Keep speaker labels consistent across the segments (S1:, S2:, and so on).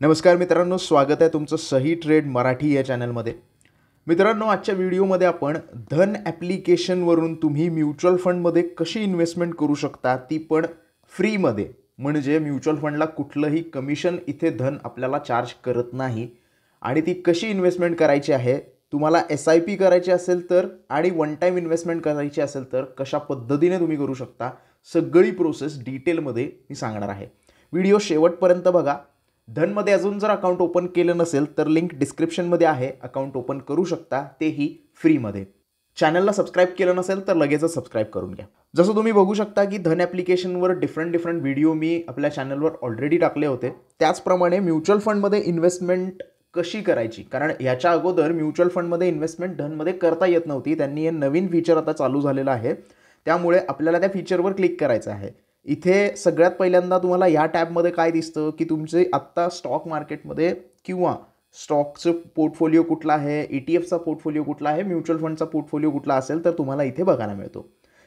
S1: नमस्कार मित्रांनो, स्वागत आहे तुमचं सही ट्रेड मराठी या चॅनलमध्ये. मित्रांनो, आजच्या व्हिडिओमध्ये आपण धन ॲप्लिकेशनवरून तुम्ही म्युच्युअल फंडमध्ये कशी इन्व्हेस्टमेंट करू शकता, ती पण फ्रीमध्ये. म्हणजे म्युच्युअल फंडला कुठलंही कमिशन इथे धन आपल्याला चार्ज करत नाही. आणि ती कशी इन्व्हेस्टमेंट करायची आहे, तुम्हाला SIP करायची असेल तर आणि वन टाईम इन्व्हेस्टमेंट करायची असेल तर कशा पद्धतीने तुम्ही करू शकता, सगळी प्रोसेस डिटेलमध्ये मी सांगणार आहे. व्हिडिओ शेवटपर्यंत बघा. धनमध्ये अजून जर अकाउंट ओपन केलं नसेल तर लिंक डिस्क्रिप्शनमध्ये आहे, अकाउंट ओपन करू शकता, तेही फ्रीमध्ये. चॅनलला सबस्क्राईब केलं नसेल तर लगेचच सबस्क्राईब करून घ्या. जसं तुम्ही बघू शकता की धन ॲप्लिकेशनवर डिफरंट व्हिडिओ मी आपल्या चॅनलवर ऑलरेडी टाकले होते. त्याचप्रमाणे म्युच्युअल फंडमध्ये इन्व्हेस्टमेंट कशी करायची, कारण याच्या अगोदर म्युच्युअल फंडमध्ये इन्व्हेस्टमेंट धनमध्ये करता येत नव्हती. त्यांनी हे नवीन फीचर आता चालू झालेलं आहे, त्यामुळे आपल्याला त्या फीचरवर क्लिक करायचं आहे. इथे सगळ्यात पहिल्यांदा तुम्हाला या टॅबमध्ये काय दिसतं की तुमचे आत्ता स्टॉक मार्केटमध्ये किंवा स्टॉकचं पोर्टफोलिओ कुठला आहे, ETFचा पोर्टफोलिओ कुठला आहे, म्युच्युअल फंडचा पोर्टफोलिओ कुठला असेल तर तुम्हाला इथे बघायला मिळतो.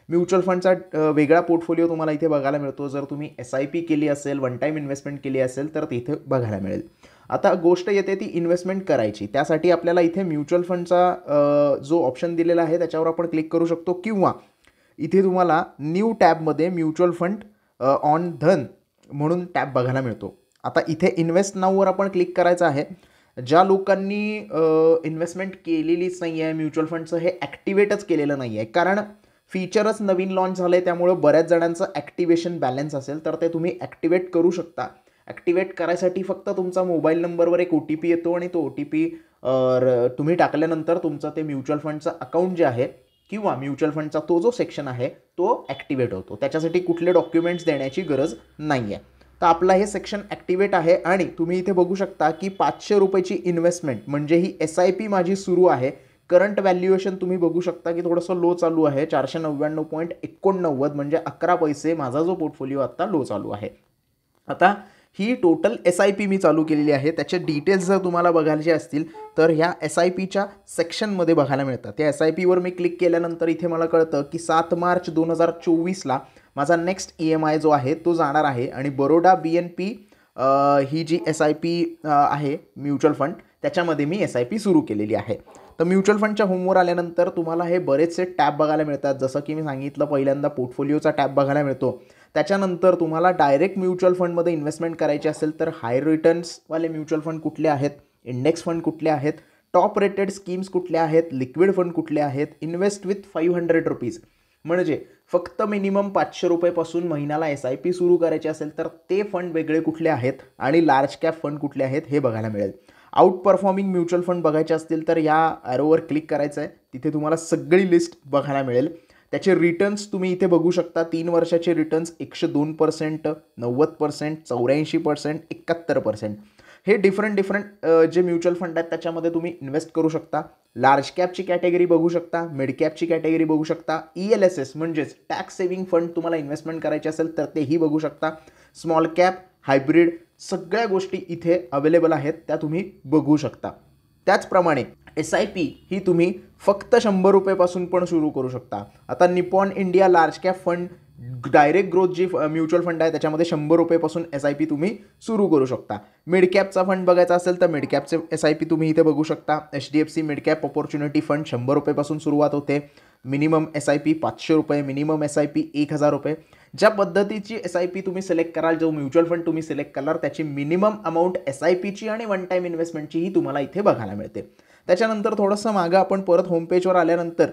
S1: म्युच्युअल फंडचा वेगळा पोर्टफोलिओ तुम्हाला इथे बघायला मिळतो. जर तुम्ही SIP केली असेल, वन टाईम इन्व्हेस्टमेंट केली असेल तर तिथे बघायला मिळेल. आता गोष्ट येते ती इन्व्हेस्टमेंट करायची. त्यासाठी आपल्याला इथे म्युच्युअल फंडचा जो ऑप्शन दिलेला आहे त्याच्यावर आपण क्लिक करू शकतो, किंवा इथे तुम्हाला न्यू टॅबमध्ये म्युच्युअल फंड ऑन धन म्हणून टॅब बघायला मिळतो. आता इथे इन्व्हेस्ट नाऊवर आपण क्लिक करायचं आहे. ज्या लोकांनी इन्व्हेस्टमेंट केलेलीच नाही आहे म्युच्युअल फंडचं, हे ॲक्टिवेटच केलेलं नाही आहे, कारण फीचरच नवीन लॉन्च झालं आहे, त्यामुळं बऱ्याच जणांचं ॲक्टिवेशन बॅलन्स असेल तर ते तुम्ही ॲक्टिवेट करू शकता. ॲक्टिवेट करायसाठी फक्त तुमचा मोबाईल नंबरवर एक OTP येतो आणि तो OTP तुम्ही टाकल्यानंतर तुमचं ते म्युच्युअल फंडचं अकाउंट जे आहे किंवा म्युच्युअल फंडचा तो जो सेक्शन आहे तो ॲक्टिवेट होतो. त्याच्यासाठी कुठले डॉक्युमेंट्स देण्याची गरज नाही आहे. तर आपला हे सेक्शन ॲक्टिवेट आहे आणि तुम्ही इथे बघू शकता की 500 रुपयाची इन्व्हेस्टमेंट म्हणजे ही SIP माझी सुरू आहे. करंट व्हॅल्युएशन तुम्ही बघू शकता की थोडंसं लो चालू आहे, 499.89 म्हणजे 11 पैसे माझा जो पोर्टफोलिओ आत्ता लो चालू आहे. आता ही टोटल SIP मी चालू केलेली आहे. त्याचे डिटेल्स जर तुम्हाला बघायचे असतील तर ह्या SIPच्या सेक्शनमध्ये बघायला मिळतात. त्या SIPवर मी क्लिक केल्यानंतर इथे मला कळतं की 7 मार्च 2024ला माझा नेक्स्ट EMI जो आहे तो जाणार आहे आणि बरोडा BNP ही जी SIP आहे म्युच्युअल फंड, त्याच्यामध्ये मी SIP सुरू केलेली आहे. तर म्युच्युअल फंडच्या होमवर आल्यानंतर तुम्हाला हे बरेचसे टॅब बघायला मिळतात. जसं की मी सांगितलं, पहिल्यांदा पोर्टफोलिओचा टॅब बघायला मिळतो. त्याच्यानंतर तुम्हाला डायरेक्ट म्युच्युअल फंडमध्ये इन्व्हेस्टमेंट करायची असेल तर हाय रिटर्न्सवाले म्युच्युअल फंड कुठले आहेत, इंडेक्स फंड कुठले आहेत, टॉप रेटेड स्कीम्स कुठल्या आहेत, लिक्विड फंड कुठले आहेत, इन्व्हेस्ट विथ 500 रुपीज म्हणजे फक्त मिनिमम 500 रुपयेपासून महिन्याला SIP सुरू करायचे असेल तर ते फंड वेगळे कुठले आहेत आणि लार्ज कॅप फंड कुठले आहेत हे बघायला मिळेल. आउट परफॉर्मिंग म्युच्युअल फंड बघायचे असतील तर या ॲरोवर क्लिक करायचं आहे. तिथे तुम्हाला सगळी लिस्ट बघायला मिळेल. त्याचे रिटर्न्स तुम्ही इथे बघू शकता. 3 वर्षाचे रिटर्न्स 102%, 90%, 84%, 71%. हे डिफरंट जे म्युच्युअल फंड आहेत त्याच्यामध्ये तुम्ही इन्व्हेस्ट करू शकता. लार्ज कॅपची कॅटेगरी बघू शकता, मिड कॅपची कॅटेगरी बघू शकता, ELSS म्हणजेच टॅक्स सेव्हिंग फंड तुम्हाला इन्व्हेस्टमेंट करायचे असेल तर तेही बघू शकता. स्मॉल कॅप, हायब्रिड, सगळ्या गोष्टी इथे अवेलेबल आहेत, त्या तुम्ही बघू शकता. त्याचप्रमाणे SIP ही तुम्ही फक्त 100 रुपयेपासून पण सुरू करू शकता. आता Nippon India large cap fund direct growth जी म्युच्युअल फंड आहे त्याच्यामध्ये 100 रुपयेपासून SIP तुम्ही सुरू करू शकता. मिड कॅपचा फंड बघायचा असेल तर मिड कॅपचे SIP तुम्ही इथे बघू शकता. HDFC mid cap opportunity fund 100 रुपयेपासून सुरुवात होते. मिनिमम SIP 500 रुपये, मिनिमम SIP 1000 रुपये. ज्या पद्धतीची SIP तुम्ही सिलेक्ट कराल, जो म्युच्युअल फंड तुम्ही सिलेक्ट कराल, त्याची मिनिमम अमाऊंट SIPची आणि वन टाईम इन्व्हेस्टमेंटचीही तुम्हाला इथे बघायला मिळते. त्याच्यानंतर थोडंसं मागं आपण परत होमपेजवर आल्यानंतर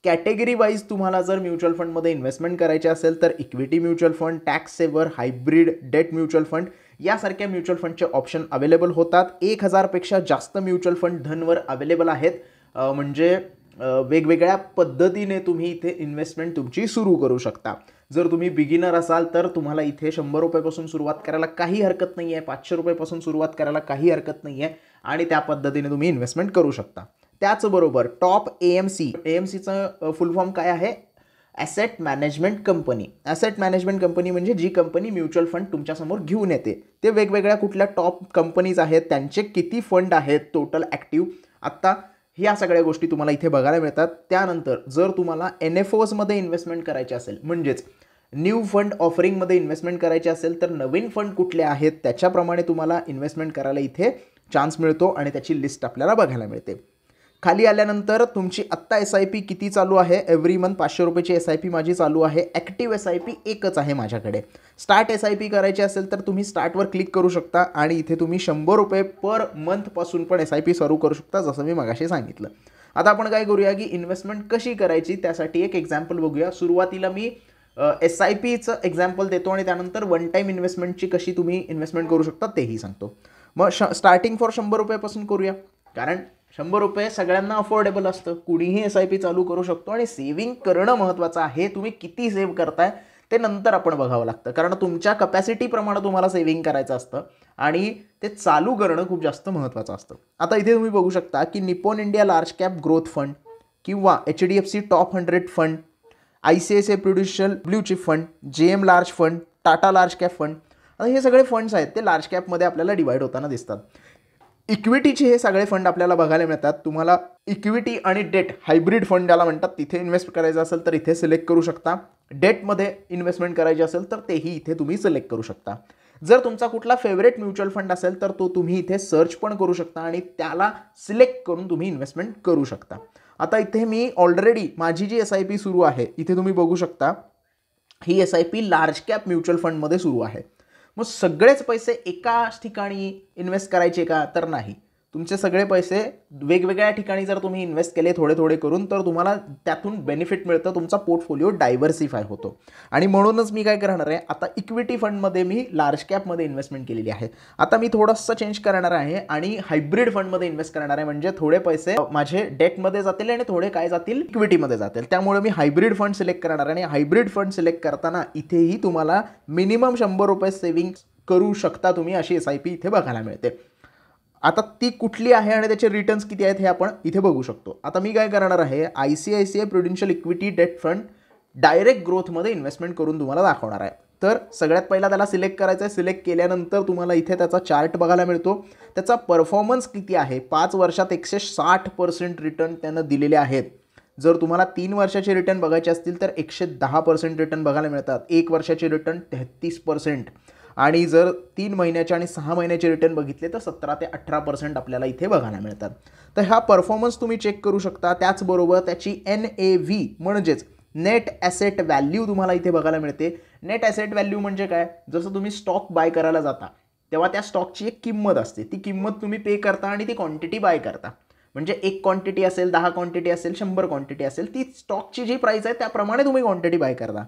S1: कॅटेगरी वाईज तुम्हाला जर म्युच्युअल फंडमध्ये इन्व्हेस्टमेंट करायचे असेल तर equity mutual fund, tax saver, hybrid, date mutual fund यासारख्या म्युच्युअल फंडचे ऑप्शन अवेलेबल होतात. 1000पेक्षा जास्त म्युच्युअल फंड धनवर अवेलेबल आहेत. म्हणजे वेगवेगळ्या पद्धतीने तुम्ही इथे इन्व्हेस्टमेंट तुमची सुरू करू शकता. जर तुम्ही बिगिनर असाल तर तुम्हाला इथे 100 रुपयापासून सुरुवात करायला काही हरकत नाही आहे, 500 रुपयापासून सुरुवात करायला काही हरकत नाही आहे आणि त्या पद्धतीने तुम्ही इन्व्हेस्टमेंट करू शकता. त्याचबरोबर टॉप AMCचं फुल फॉर्म काय आहे? Asset management company. Asset management company म्हणजे जी कंपनी म्युच्युअल फंड तुमच्यासमोर घेऊन येते. ते वेगवेगळ्या कुठल्या टॉप कंपनीज आहेत, त्यांचे किती फंड आहेत टोटल ॲक्टिव्ह, आत्ता ह्या सगळ्या गोष्टी तुम्हाला इथे बघायला मिळतात. त्यानंतर जर तुम्हाला NFOsमध्ये इन्व्हेस्टमेंट करायची असेल, म्हणजेच न्यू फंड ऑफरिंगमध्ये इन्व्हेस्टमेंट करायची असेल तर नवीन फंड कुठले आहेत त्याच्याप्रमाणे तुम्हाला इन्व्हेस्टमेंट करायला इथे चान्स मिळतो आणि त्याची लिस्ट आपल्याला बघायला मिळते. खाली आल्यानंतर तुमची आत्ता SIP किती चालू आहे, एव्हरी मंथ 500 रुपयाची SIP माझी चालू आहे. ॲक्टिव्ह SIP एकच आहे माझ्याकडे. स्टार्ट SIP करायची असेल तर तुम्ही स्टार्टवर क्लिक करू शकता आणि इथे तुम्ही 100 रुपये पर मंथपासून पण SIP सुरू करू शकता, जसं मी मगाशी सांगितलं. आता आपण काय करूया की इन्व्हेस्टमेंट कशी करायची त्यासाठी एक एक्झाम्पल बघूया. सुरुवातीला मी SIPचं एक्झाम्पल देतो आणि त्यानंतर वन टाईम इन्व्हेस्टमेंटची कशी तुम्ही इन्व्हेस्टमेंट करू शकता तेही सांगतो. मग स्टार्टिंग फॉर 100 रुपयापासून करूया, कारण 100 रुपये सगळ्यांना अफोर्डेबल असतं. कुणीही SIP चालू करू शकतो आणि सेव्हिंग करणं महत्त्वाचं आहे. तुम्ही किती सेव्ह करताय ते नंतर आपण बघावं लागतं, कारण तुमच्या कपॅसिटीप्रमाणे तुम्हाला सेव्हिंग करायचं असतं आणि ते चालू करणं खूप जास्त महत्त्वाचं असतं. आता इथे तुम्ही बघू शकता की Nippon India large cap growth fund किंवा HDFC top 100 fund, ICICI Prudential blue chip fund, JM large fund, Tata large cap fund, आता हे सगळे फंड्स आहेत ते लार्ज कॅपमध्ये आपल्याला डिवाइड होताना दिसतात. इक्विटीचे हे सगळे फंड आपल्याला बघायला मिळतात. तुम्हाला इक्विटी आणि डेट हायब्रिड फंड ज्याला म्हणतात तिथे इन्व्हेस्ट करायचं असेल तर इथे सिलेक्ट करू शकता. डेटमध्ये इन्व्हेस्टमेंट करायची असेल तर तेही इथे तुम्ही सिलेक्ट करू शकता. जर तुमचा कुठला फेवरेट म्युच्युअल फंड असेल तर तो तुम्ही इथे सर्च पण करू शकता आणि त्याला सिलेक्ट करून तुम्ही इन्व्हेस्टमेंट करू शकता. आता इथे मी ऑलरेडी माझी जी SIP सुरू आहे इथे तुम्ही बघू शकता ही SIP लार्ज कॅप म्युच्युअल फंडमध्ये सुरू आहे. मग सगळेच पैसे एकाच ठिकाणी इन्व्हेस्ट करायचे का, तर नाही. तुमचे सगळे पैसे वेगवेगळ्या ठिकाणी जर तुम्ही इन्व्हेस्ट केले थोडे थोडे करून तर तुम्हाला त्यातून बेनिफिट मिळतं, तुमचा पोर्टफोलिओ डायव्हर्सिफाय होतो. आणि म्हणूनच मी काय करणार आहे, आता इक्विटी फंडमध्ये मी लार्ज कॅपमध्ये इन्व्हेस्टमेंट केलेली आहे. आता मी थोडंसं चेंज करणार आहे आणि हायब्रिड फंडमध्ये इन्व्हेस्ट करणार आहे. म्हणजे थोडे पैसे माझे डेटमध्ये जातील आणि थोडे काय जातील इक्विटीमध्ये जातील. त्यामुळे मी हायब्रिड फंड सिलेक्ट करणार आहे. आणि हायब्रिड फंड सिलेक्ट करताना इथेही तुम्हाला मिनिमम 100 रुपये सेव्हिंग करू शकता तुम्ही, अशी SIP इथे बघायला मिळते. आता ती कुठली आहे आणि त्याचे रिटर्न्स किती आहेत हे आपण इथे बघू शकतो. आता मी काय करणार आहे, ICICI prudential equity debt fund direct ग्रोथमध्ये इन्व्हेस्टमेंट करून तुम्हाला दाखवणार आहे. तर सगळ्यात पहिला त्याला सिलेक्ट करायचं आहे. सिलेक्ट केल्यानंतर तुम्हाला इथे त्याचा चार्ट बघायला मिळतो. त्याचा परफॉर्मन्स किती आहे, 5 वर्षात 160% रिटर्न त्यानं दिलेले आहेत. जर तुम्हाला 3 वर्षाचे रिटर्न बघायचे असतील तर 110% रिटर्न बघायला मिळतात. 1 वर्षाचे रिटर्न 33%. आणि जर 3 महिन्याचे आणि 6 महिन्याचे रिटर्न बघितले तर 17 ते 18% आपल्याला इथे बघायला मिळतात. तर हा परफॉर्मन्स तुम्ही चेक करू शकता. त्याचबरोबर त्याची NAV म्हणजेच नेट ॲसेट व्हॅल्यू तुम्हाला इथे बघायला मिळते. नेट ॲसेट व्हॅल्यू म्हणजे काय, जसं तुम्ही स्टॉक बाय करायला जाता तेव्हा त्या स्टॉकची एक किंमत असते, ती किंमत तुम्ही पे करता आणि ती क्वांटिटी बाय करता. म्हणजे 1 क्वांटिटी असेल, 10 क्वांटिटी असेल, 100 क्वांटिटी असेल, ती स्टॉकची जी प्राईस आहे त्याप्रमाणे तुम्ही क्वांटिटी बाय करता.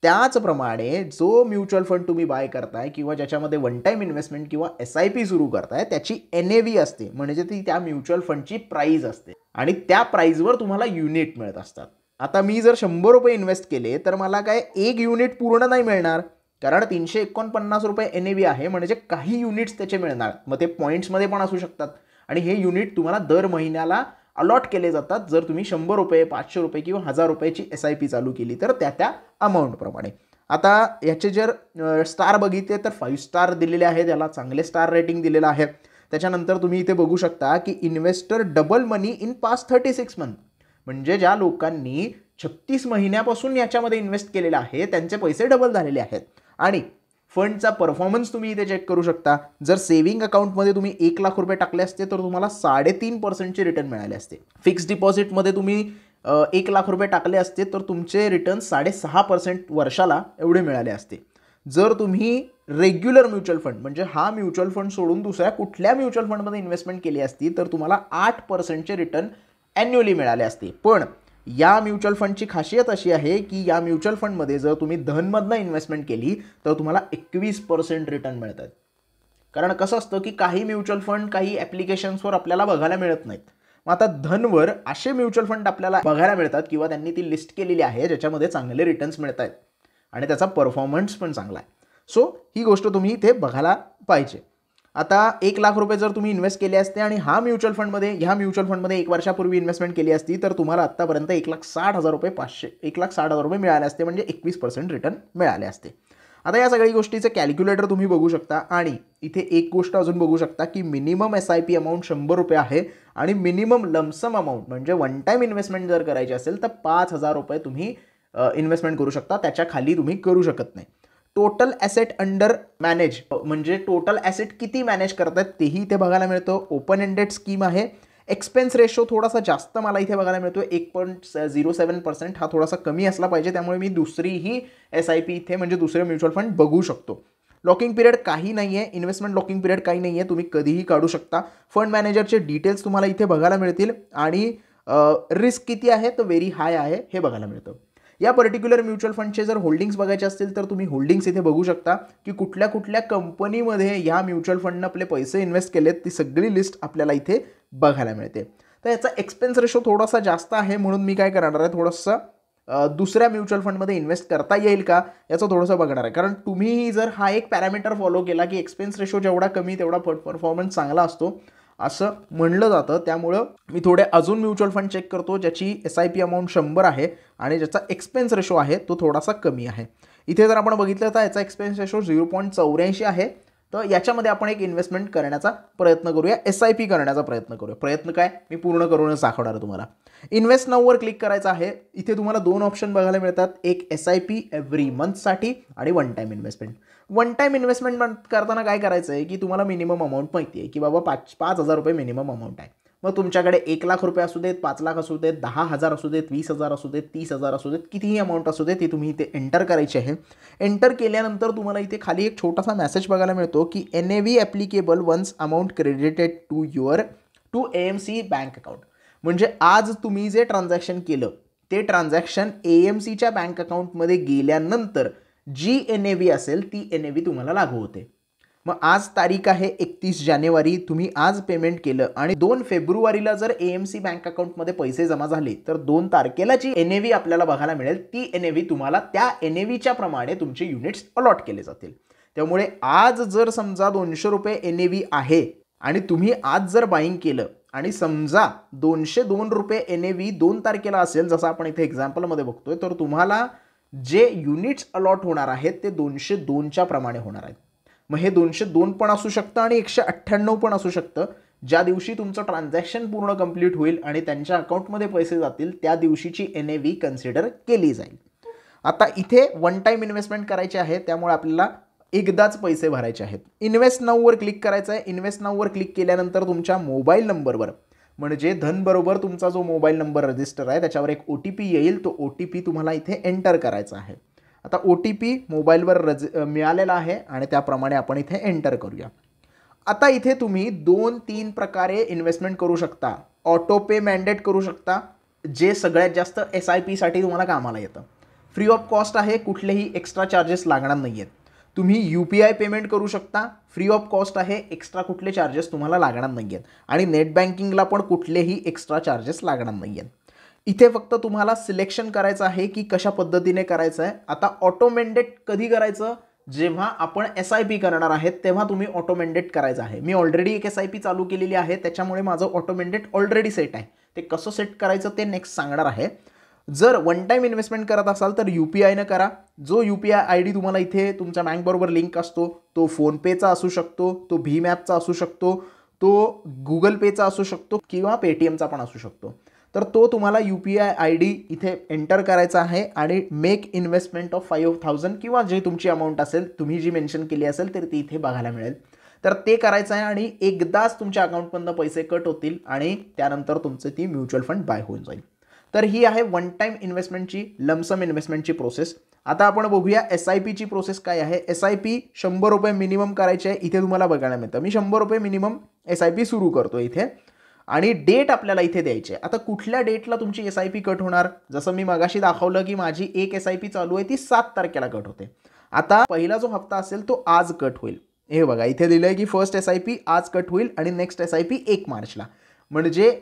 S1: त्याचप्रमाणे जो म्युच्युअल फंड तुम्ही बाय करताय किंवा ज्याच्यामध्ये वन टाईम इन्व्हेस्टमेंट किंवा SIP सुरू करताय त्याची NAV असते, म्हणजे ती त्या म्युच्युअल फंडची प्राईज असते आणि त्या प्राईजवर तुम्हाला युनिट मिळत असतात. आता मी जर 100 रुपये इन्व्हेस्ट केले तर मला काय 1 युनिट पूर्ण नाही मिळणार, कारण 349 रुपये NAV आहे, म्हणजे काही युनिट्स त्याचे मिळणार. मग ते पॉईंट्समध्ये पण असू शकतात आणि हे युनिट तुम्हाला दर महिन्याला अलॉट केले जातात. जर तुम्ही 100 रुपये, 500 रुपये किंवा 1000 रुपयाची SIP चालू केली तर त्या अमाऊंटप्रमाणे. आता याचे जर स्टार बघितले तर 5 स्टार दिलेले आहे, त्याला चांगले स्टार रेटिंग दिलेलं आहे. त्याच्यानंतर तुम्ही इथे बघू शकता की investor double money in past 36 month, म्हणजे ज्या लोकांनी 36 महिन्यापासून याच्यामध्ये इन्व्हेस्ट केलेलं आहे त्यांचे पैसे डबल झालेले आहेत. आणि फंडचा परफॉर्मन्स तुम्ही इथे चेक करू शकता. जर सेव्हिंग अकाउंटमध्ये तुम्ही 1 लाख रुपये टाकले असते तर तुम्हाला 3.5% रिटर्न मिळाले असते. फिक्स्ड डिपॉझिटमध्ये तुम्ही 1 लाख रुपये टाकले असते तर तुमचे रिटर्न 6.5% वर्षाला एवढे मिळाले असते. जर तुम्ही रेग्युलर म्युच्युअल फंड म्हणजे हा म्युच्युअल फंड सोडून दुसऱ्या कुठल्या म्युच्युअल फंडमध्ये इन्व्हेस्टमेंट केली असती तर तुम्हाला 8%चे रिटर्न ॲन्युअली मिळाले असते. पण या म्युच्युअल फंडची खासियत अशी आहे की या म्युच्युअल फंडमध्ये जर तुम्ही धनमधनं इन्व्हेस्टमेंट केली तर तुम्हाला 21% रिटर्न मिळतात. कारण कसं असतं की काही म्युच्युअल फंड काही ॲप्लिकेशन्सवर आपल्याला बघायला मिळत नाहीत. मग आता धनवर असे म्युच्युअल फंड आपल्याला बघायला मिळतात किंवा त्यांनी ती लिस्ट केलेली आहे ज्याच्यामध्ये चांगले रिटर्न्स मिळत आहेत आणि त्याचा परफॉर्मन्स पण चांगला आहे. सो ही गोष्ट तुम्ही इथे बघायला पाहिजे. आता 1 लाख रुपये जर तुम्ही इन्व्हेस्ट केले असते आणि ह्या म्युच्युअल फंडमध्ये 1 वर्षापूर्वी इन्व्हेस्टमेंट केली असती तर तुम्हाला आत्तापर्यंत 1,60,000 रुपये मिळाले असते, म्हणजे 21% रिटर्न मिळाले असते. आता या सगळ्या गोष्टीचं कॅल्क्युलेटर तुम्ही बघू शकता आणि इथे एक गोष्ट अजून बघू शकता की मिनिमम SIP अमाऊंट 100 रुपये आहे आणि मिनिमम लमसम अमाऊंट म्हणजे वन टाईम इन्व्हेस्टमेंट जर करायची असेल तर 5,000 रुपये तुम्ही इन्व्हेस्टमेंट करू शकता, त्याच्या खाली तुम्ही करू शकत नाही. टोटल ॲसेट अंडर मॅनेज म्हणजे टोटल ॲसेट किती मॅनेज करतात तेही इथे बघायला मिळतं. ओपन एंडेड स्कीम आहे. एक्सपेन्स रेशो थोडासा जास्त मला इथे बघायला मिळतो, 1.07%. हा थोडासा कमी असला पाहिजे, त्यामुळे मी दुसरीही SIP इथे म्हणजे दुसरे म्युच्युअल फंड बघू शकतो. लॉकिंग पिरियड काही नाही आहे, इन्व्हेस्टमेंट लॉकिंग पिरियड काही नाही आहे, तुम्ही कधीही काढू शकता. फंड मॅनेजरचे डिटेल्स तुम्हाला इथे बघायला मिळतील आणि रिस्क किती आहे तर व्हेरी हाय आहे हे बघायला मिळतं. या पर्टिक्युलर म्युच्युअल फंडचे जर होल्डिंग्स बघायचे असतील तर तुम्ही होल्डिंग्स इथे बघू शकता की कुठल्या कुठल्या कंपनीमध्ये ह्या म्युच्युअल फंडनं आपले पैसे इन्व्हेस्ट केलेत, ती सगळी लिस्ट आपल्याला इथे बघायला मिळते. तर याचा एक्सपेन्स रेशो थोडासा जास्त आहे, म्हणून मी काय करणार आहे, थोडंसं दुसऱ्या म्युच्युअल फंडमध्ये इन्व्हेस्ट करता येईल का याचं थोडंसं बघणार आहे. कारण तुम्ही जर हा एक पॅरामीटर फॉलो केला की एक्सपेन्स रेशो जेवढा कमी तेवढा परफॉर्मन्स चांगला असतो असं म्हणलं जातं, त्यामुळं मी थोडे अजून म्युच्युअल फंड चेक करतो ज्याची SIP अमाऊंट 100 आहे आणि ज्याचा एक्सपेन्स रेशो आहे तो थोडासा कमी आहे. इथे जर आपण बघितलं तर याचा एक्सपेन्स रेशो 0.84 आहे. तर याच्यामध्ये आपण एक इन्व्हेस्टमेंट करण्याचा प्रयत्न करूया, SIP करण्याचा प्रयत्न करूया. प्रयत्न काय मी पूर्ण करूनच दाखवणार आहे तुम्हाला. इन्व्हेस्ट नाऊवर क्लिक करायचं आहे. इथे तुम्हाला 2 ऑप्शन बघायला मिळतात, एक SIP एव्हरी मंथसाठी आणि one time investment. One time investment करताना काय करायचं आहे की तुम्हाला मिनिमम अमाऊंट माहिती आहे की बाबा 5,000 रुपये मिनिमम अमाऊंट आहे. मग तुमच्याकडे 1,00,000 रुपये असू देत, 5,00,000 असू देत, 10,000 असू देत, 20,000 असू देत, 30,000 असू देत, कितीही अमाऊंट असू देत ती तुम्ही इथे एंटर करायची आहे. एंटर केल्यानंतर तुम्हाला इथे खाली एक छोटासा मेसेज बघायला मिळतो की NAV applicable once amount credited to AMC bank account. म्हणजे आज तुम्ही जे ट्रान्झॅक्शन केलं ते ट्रान्झॅक्शन AMCच्या बँक अकाउंटमध्ये गेल्यानंतर जी NAV असेल ती NAV तुम्हाला लागू होते. मग आज तारीख आहे 31 जानेवारी, तुम्ही आज पेमेंट केलं आणि 2 फेब्रुवारीला जर AMC बँक अकाउंटमध्ये पैसे जमा झाले तर 2 तारखेला जी NAV आपल्याला बघायला मिळेल ती NAV तुम्हाला त्या NAVच्या प्रमाणे तुमचे युनिट्स अलॉट केले जातील. त्यामुळे आज जर समजा 200 रुपये NAV आहे आणि तुम्ही आज जर बाईंग केलं आणि समजा 202 रुपये NAV 2 तारखेला असेल, जसं आपण इथे एक्झाम्पलमध्ये बघतोय, तर तुम्हाला जे युनिट्स अलॉट होणार आहेत ते 202च्या प्रमाणे होणार आहेत. मग हे 202 पण असू शकतं आणि 198 पण असू शकतं. ज्या दिवशी तुमचं ट्रान्झॅक्शन पूर्ण कंप्लीट होईल आणि त्यांच्या अकाउंटमध्ये पैसे जातील त्या दिवशीची NAV कन्सिडर केली जाईल. आता इथे वन टाईम इन्व्हेस्टमेंट करायची आहे, त्यामुळे आपल्याला एकदाच पैसे भरायचे आहेत. इन्व्हेस्ट नाऊवर क्लिक करायचं आहे. इन्व्हेस्ट नाऊवर क्लिक केल्यानंतर तुमच्या मोबाईल नंबरवर म्हणजे धन बरोबर तुमचा जो मोबाईल नंबर रजिस्टर आहे त्याच्यावर एक OTP येईल, तो OTP तुम्हाला इथे एंटर करायचा आहे. आता OTP मोबाईलवर मिळालेला आहे आणि त्याप्रमाणे आपण इथे एंटर करूया. आता इथे तुम्ही 2-3 प्रकारे इन्व्हेस्टमेंट करू शकता. ऑटो पे मॅन्डेट करू शकता, जे सगळ्यात जास्त SIPसाठी तुम्हाला कामाला येतं. फ्री ऑफ कॉस्ट आहे, कुठलेही एक्स्ट्रा चार्जेस लागणार नाही आहेत. तुम्ही UPI पेमेंट करू शकता, फ्री ऑफ कॉस्ट आहे, एक्स्ट्रा कुठले चार्जेस तुम्हाला लागणार नाही आहेत. आणि नेट बँकिंगला पण कुठलेही एक्स्ट्रा चार्जेस लागणार नाही आहेत. इथे फक्त तुम्हाला सिलेक्शन करायचं आहे की कशा पद्धतीने करायचं आहे. आता ऑटो मॅन्डेट कधी करायचं, जेव्हा आपण SIP करणार आहेत तेव्हा तुम्ही ऑटो मॅन्डेट करायचं आहे. मी ऑलरेडी एक SIP चालू केलेली आहे, त्याच्यामुळे माझं ऑटो मॅन्डेट ऑलरेडी सेट आहे. ते कसं सेट करायचं ते नेक्स्ट सांगणार आहे. जर वन टाईम इन्व्हेस्टमेंट करत असाल तर UPIनं करा. जो UPI ID तुम्हाला इथे तुमच्या बँकबरोबर लिंक असतो, तो फोनपेचा असू शकतो, तो भीम ॲपचा असू शकतो, तो गुगल पेचा असू शकतो किंवा पेटीएमचा पण असू शकतो. तर तो तुम्हाला UPI ID इथे एंटर करायचा आहे आणि मेक इन्व्हेस्टमेंट ऑफ 5,000 किंवा जे तुमची अमाऊंट असेल तुम्ही जी मेन्शन केली असेल तर ती इथे बघायला मिळेल. तर ते करायचं आहे आणि एकदाच तुमच्या अकाउंटमधनं पैसे कट होतील आणि त्यानंतर तुमचे ती म्युच्युअल फंड बाय होऊन जाईल. तर ही आहे वन टाईम इन्व्हेस्टमेंटची लमसम इन्व्हेस्टमेंटची प्रोसेस. आता आपण बघूया SIPची प्रोसेस काय आहे. SIP 100 रुपये मिनिमम करायचे आहे, इथे तुम्हाला बघायला मिळतं. मी 100 रुपये मिनिमम SIP सुरू करतो इथे आणि डेट आपल्याला इथे द्यायची आहे. आता कुठल्या डेटला तुमची SIP कट होणार, जसं मी मगाशी दाखवलं की माझी एक SIP चालू आहे ती 7 तारखेला कट होते. आता पहिला जो हप्ता असेल तो आज कट होईल. हे बघा इथे दिलं आहे की फर्स्ट SIP आज कट होईल आणि नेक्स्ट SIP 1 मार्चला, म्हणजे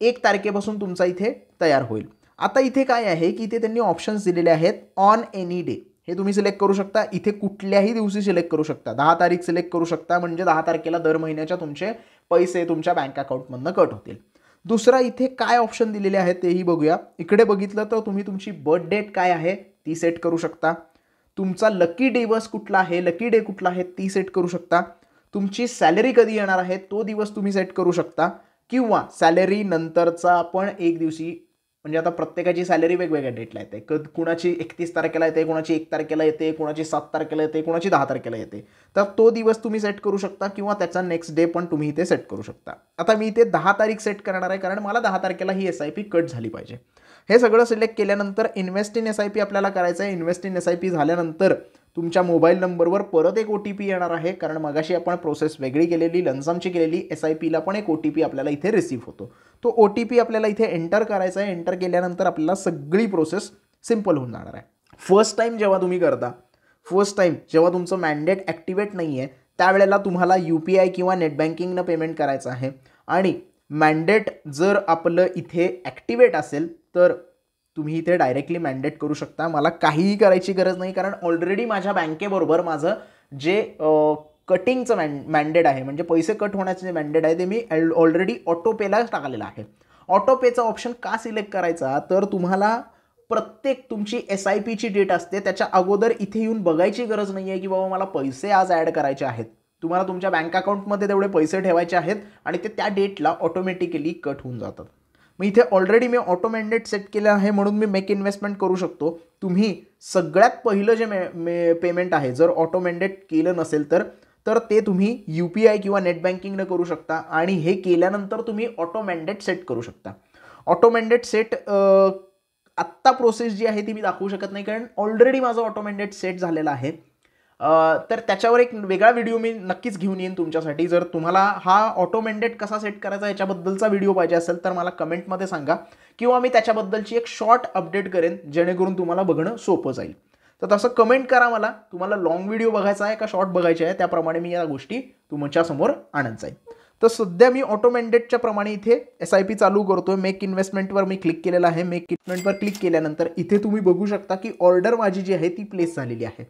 S1: 1 तारखेपासून तुमचा इथे तयार होईल. आता इथे काय आहे की इथे त्यांनी ऑप्शन्स दिलेले आहेत ऑन एनी डे, हे तुम्ही सिलेक्ट करू शकता. इथे कुठल्याही दिवशी सिलेक्ट करू शकता. 10 तारीख सिलेक्ट करू शकता, म्हणजे 10 तारखेला दर महिन्याच्या तुमचे पैसे तुमच्या बँक अकाउंटमधनं कट होतील. दुसरा इथे काय ऑप्शन दिलेले आहेत तेही बघूया. इकडे बघितलं तर तुम्ही तुमची बर्थ डेट काय आहे ती सेट करू शकता. तुमचा लकी दिवस कुठला आहे, लकी डे कुठला आहे ती सेट करू शकता. तुमची सॅलरी कधी येणार आहे तो दिवस तुम्ही सेट करू शकता किंवा सॅलरी नंतरचा पण एक दिवशी म्हणजे आता प्रत्येकाची सॅलरी वेगवेगळ्या डेटला येते. कुणाची 31 तारखेला येते, कुणाची 1 तारखेला येते, कुणाची 7 तारखेला येते, कुणाची 10 तारखेला येते. तर तो दिवस तुम्ही सेट करू शकता किंवा त्याचा नेक्स्ट डे पण तुम्ही इथे सेट करू शकता. आता मी इथे 10 तारीख सेट करणार आहे कारण मला 10 तारखेला ही SIP कट झाली पाहिजे. हे सगळं सिलेक्ट केल्यानंतर इन्व्हेस्ट इन SIP आपल्याला करायचं आहे. इन्व्हेस्ट इन SIP झाल्यानंतर तुमच्या मोबाईल नंबरवर परत एक OTP येणार आहे, कारण मगाशी आपण प्रोसेस वेगळी केलेली, लमसमची केलेली. SIPला पण एक OTP आपल्याला इथे रिसीव्ह होतो. तो OTP आपल्याला इथे एंटर करायचा आहे. एंटर केल्यानंतर आपल्याला सगळी प्रोसेस सिंपल होऊन जाणार आहे. फर्स्ट टाइम जेव्हा तुम्ही करता, जेव्हा तुमचं मॅन्डेट ॲक्टिवेट नाही आहे, त्यावेळेला तुम्हाला UPI किंवा नेट बँकिंगनं पेमेंट करायचं आहे. आणि मॅन्डेट जर आपलं इथे ॲक्टिवेट असेल तर तुम्ही इथे डायरेक्टली मॅन्डेट करू शकता. मला काहीही करायची गरज नाही, कारण ऑलरेडी माझ्या बँकेबरोबर माझं जे कटिंगचं मॅन्डेट आहे, म्हणजे पैसे कट होण्याचं जे मॅन्डेट आहे ते मी ऑलरेडी ऑटोपेला टाकलेलं आहे. ऑटोपेचा ऑप्शन का सिलेक्ट करायचा, तर तुम्हाला प्रत्येक तुमची SIPची डेट असते त्याच्या अगोदर इथे येऊन बघायची गरज नाही आहे की बाबा मला पैसे आज ॲड करायचे आहेत. तुम्हाला तुमच्या बँक अकाउंटमध्ये तेवढे पैसे ठेवायचे आहेत आणि ते त्या डेटला ऑटोमॅटिकली कट होऊन जातात. मग इथे ऑलरेडी मी ऑटो मॅन्डेट सेट केलं आहे म्हणून मी मेक इन्व्हेस्टमेंट करू शकतो. तुम्ही सगळ्यात पहिलं जे पेमेंट आहे जर ऑटो मॅन्डेट केलं नसेल तर ते तुम्ही UPI किंवा नेट बँकिंगनं करू शकता. आणि हे केल्यानंतर तुम्ही ऑटो मॅन्डेट सेट करू शकता. ऑटो मॅन्डेट सेट आत्ता प्रोसेस जी आहे ती मी दाखवू शकत नाही, कारण ऑलरेडी माझं ऑटो मॅन्डेट सेट झालेलं आहे. तर त्याच्यावर एक वेगळा व्हिडिओ मी नक्कीच घेऊन येईन तुमच्यासाठी. जर तुम्हाला हा ऑटो मॅन्डेट कसा सेट करायचा याच्याबद्दलचा व्हिडिओ पाहिजे असेल तर मला कमेंटमध्ये सांगा, किंवा मी त्याच्याबद्दलची एक शॉर्ट अपडेट करेन जेणेकरून तुम्हाला बघणं सोपं जाईल. तर तसं कमेंट करा मला, तुम्हाला लॉंग व्हिडिओ बघायचा आहे का शॉर्ट बघायचे आहे, त्याप्रमाणे मी या गोष्टी तुमच्यासमोर आणत जाईल. तर सध्या मी ऑटो मॅन्डेटच्या प्रमाणे इथे SIP चालू करतोय. मेक इन्व्हेस्टमेंटवर मी क्लिक केलेलं आहे. मेक इन्व्हेस्टमेंटवर क्लिक केल्यानंतर इथे तुम्ही बघू शकता की ऑर्डर माझी जी आहे ती प्लेस झालेली आहे.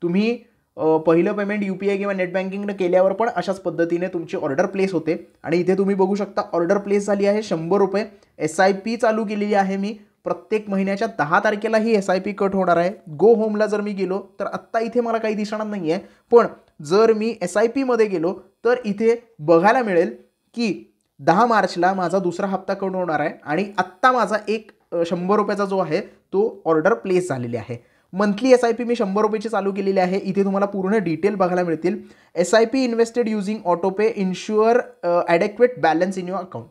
S1: तुम्ही पहिलं पेमेंट UPI किंवा नेट बँकिंगनं केल्यावर पण अशाच पद्धतीने तुमची ऑर्डर प्लेस होते. आणि इथे तुम्ही बघू शकता ऑर्डर प्लेस झाली आहे 100 रुपये. SIP चालू केलेली आहे मी. प्रत्येक महिन्याच्या 10 तारखेला ही SIP कट होणार आहे. गो होमला जर मी गेलो तर आत्ता इथे मला काही दिसणार नाही आहे, पण जर मी SIPमध्ये गेलो तर इथे बघायला मिळेल की 10 मार्चला माझा दुसरा हप्ता कट होणार आहे आणि आत्ता माझा एक 100 रुपयाचा जो आहे तो ऑर्डर प्लेस झालेली आहे. मंथली SIP मी 100 रुपयाची चालू केलेली आहे. इथे तुम्हाला पूर्ण डिटेल बघायला मिळतील. SIP invested using autopay insure adequate balance in your account.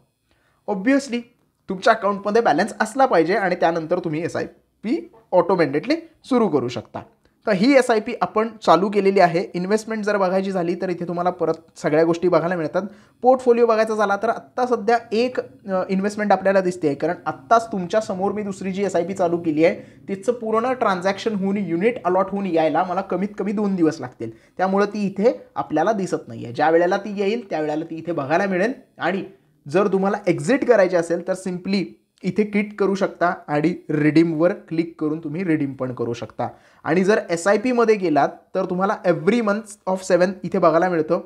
S1: Obviously तुमच्या अकाउंटमध्ये बॅलन्स असला पाहिजे आणि त्यानंतर तुम्ही SIP ऑटोमॅटिकली सुरू करू शकता. तर ही SIP आपण चालू केलेली आहे. इन्व्हेस्टमेंट जर बघायची झाली तर इथे तुम्हाला परत सगळ्या गोष्टी बघायला मिळतात. पोर्टफोलिओ बघायचा झाला तर आत्ता सध्या एक इन्व्हेस्टमेंट आपल्याला दिसते आहे, कारण आत्ताच तुमच्या समोर मी दुसरी जी SIP चालू केली आहे तिचं पूर्ण ट्रान्झॅक्शन होऊन युनिट अलॉट होऊन यायला मला कमीत कमी 2 दिवस लागतील. त्यामुळे ती इथे आपल्याला दिसत नाही आहे. ज्या वेळेला ती येईल त्यावेळेला ती इथे बघायला मिळेल. आणि जर तुम्हाला एक्झिट करायचे असेल तर सिम्पली इथे क्लिक करू शकता आणि रिडीमवर क्लिक करून तुम्ही रिडीम पण करू शकता. आणि जर SIPमध्ये गेलात तर तुम्हाला एव्हरी मंथ ऑफ 7 इथे बघायला मिळतं.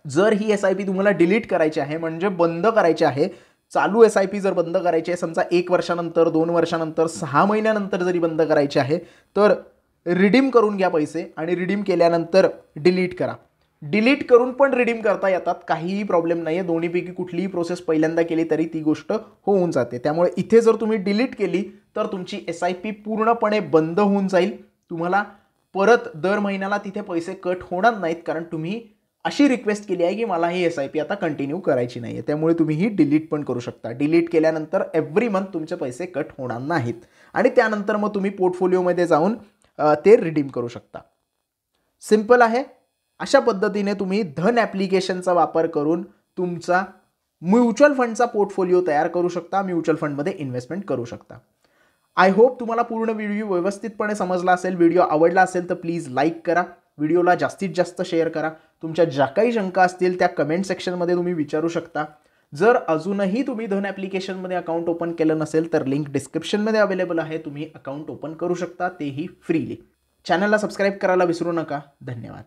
S1: जर ही SIP तुम्हाला डिलीट करायची आहे, म्हणजे बंद करायची आहे, चालू SIP जर बंद करायची आहे, समजा 1 वर्षानंतर, 2 वर्षानंतर, 6 महिन्यानंतर जरी बंद करायची आहे तर रिडीम करून घ्या पैसे आणि रिडीम केल्यानंतर डिलीट करा. डिलीट करून पण रिडीम करता येतात, काहीही प्रॉब्लेम नाही आहे. दोन्हीपैकी कुठलीही प्रोसेस पहिल्यांदा केली तरी ती गोष्ट होऊन जाते. त्यामुळे इथे जर तुम्ही डिलीट केली तर तुमची SIP पूर्णपणे बंद होऊन जाईल. तुम्हाला परत दर महिन्याला तिथे पैसे कट होणार नाहीत, कारण तुम्ही अशी रिक्वेस्ट केली आहे की मला ही SIP आता कंटिन्यू करायची नाही आहे. त्यामुळे तुम्ही ही डिलीट पण करू शकता. डिलीट केल्यानंतर एव्हरी मंथ तुमचे पैसे कट होणार नाहीत आणि त्यानंतर मग तुम्ही पोर्टफोलिओमध्ये जाऊन ते रिडीम करू शकता. सिंपल आहे. अशा पद्धतीने तुम्ही धन ॲप्लिकेशनचा वापर करून तुमचा म्युच्युअल फंडचा पोर्टफोलिओ तयार करू शकता, म्युच्युअल फंडमध्ये इन्व्हेस्टमेंट करू शकता. आय होप तुम्हाला पूर्ण व्हिडिओ व्यवस्थितपणे समजला असेल. व्हिडिओ आवडला असेल तर प्लीज लाईक करा, व्हिडिओला जास्तीत जास्त शेअर करा. तुमच्या ज्या काही शंका असतील त्या कमेंट सेक्शनमध्ये तुम्ही विचारू शकता. जर अजूनही तुम्ही धन ॲप्लिकेशनमध्ये अकाउंट ओपन केलं नसेल तर लिंक डिस्क्रिप्शनमध्ये अवेलेबल आहे. तुम्ही अकाउंट ओपन करू शकता, तेही फ्रीली. चॅनलला सबस्क्राईब करायला विसरू नका. धन्यवाद.